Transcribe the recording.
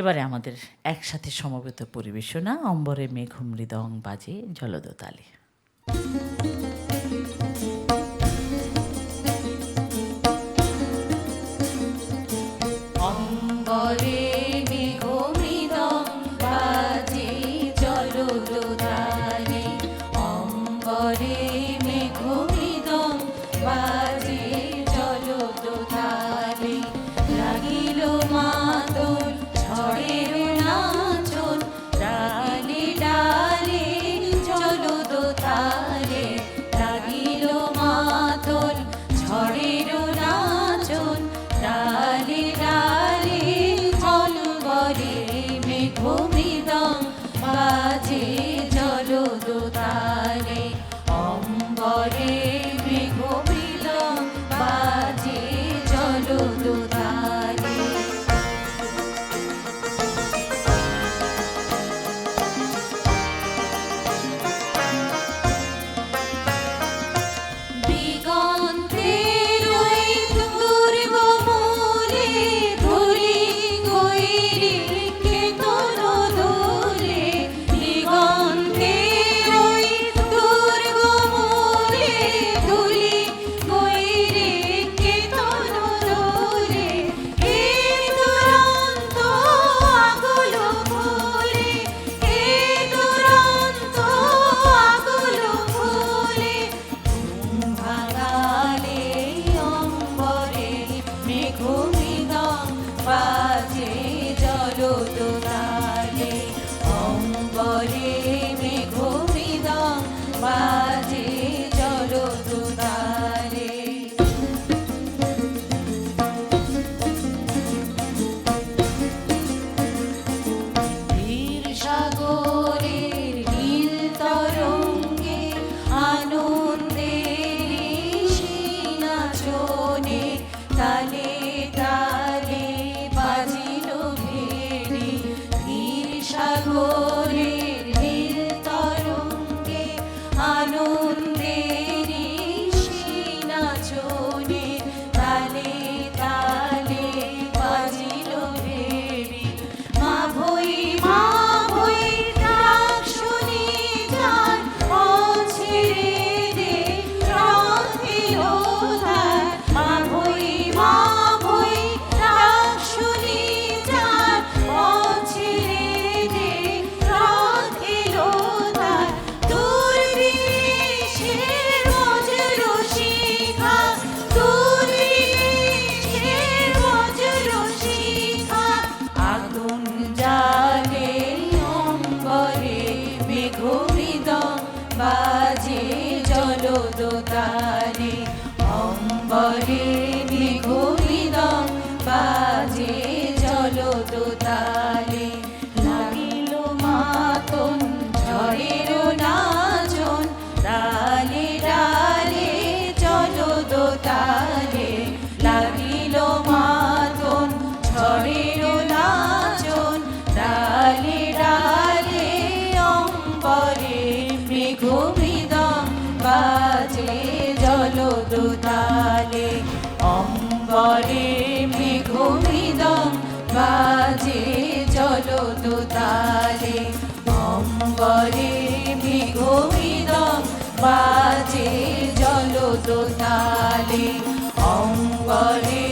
এবারে আমাদের একসাথে সমবেত পরিবেশনা অম্বরে মেঘ মৃদং বাজে জলদতালে। অম্বরে মেঘ মৃদং বাজে জলদতালে, অম্বরে মেঘ মৃদং বাজে জলদতালে, লাগিল মাদল ঝড়ের নাচন ডালে ডালে জলদতালে, লাগিল মাদল ঝড়ের নাচন ডালে ডালে, অম্বরে মেঘ মৃদং বাজে জলদতালে, অম্বরে মেঘ মৃদং বাজে জলদতালে। দিগন্তের ওই দুর্গমূলে ধূলি গৈরির কেতন দোলে, দিগন্তের ওই দুর্গমূলে ধূলি গৈরির কেতন দোলে, হে দুরন্ত আকুল ফুলে, হে দুরন্ত আকুল ফুলে, ভাঙালে অম্বরে মেঘ মৃদং বাজে জলদতালে, অম্বরে মেঘ মৃদং বাজে জলদতালে। নীল সাগরের নীল তরঙ্গে আনন্দের নাচনে তালে তালে বাজিল ভেরি, নীল সাগরের নীল তরঙ্গে আনন্দের নাচনে তালে তালে বাজিল ভেরি, মা ভই ডাক শুনি যান অছেড়ে দে রথের ধার, মা ভই ডাক শুনি যান অছেড়ে দে রথের ধার, দূর বিদেশের বজ্র শিখা, দূর বিদেশের বজ্র শিখা, আগুন জ্বালে অম্বরে মেঘ মৃদং বাজে জলদতালে, অম্বরে মেঘ মৃদং বাজে জলদতালে, লাগিল মাতন ঝড়ের নাচন ডালে ডালে জলদতালে, লাগিল মাতন ঝড়ের নাচন ডালে ডালে, অম্বরে মেঘ মৃদং বাজে জলদতালে, অম্বরে মেঘ মৃদং বাজে জলদতালে, অম্বরে মেঘ মৃদং বাজে জলদতালে, অম্বরে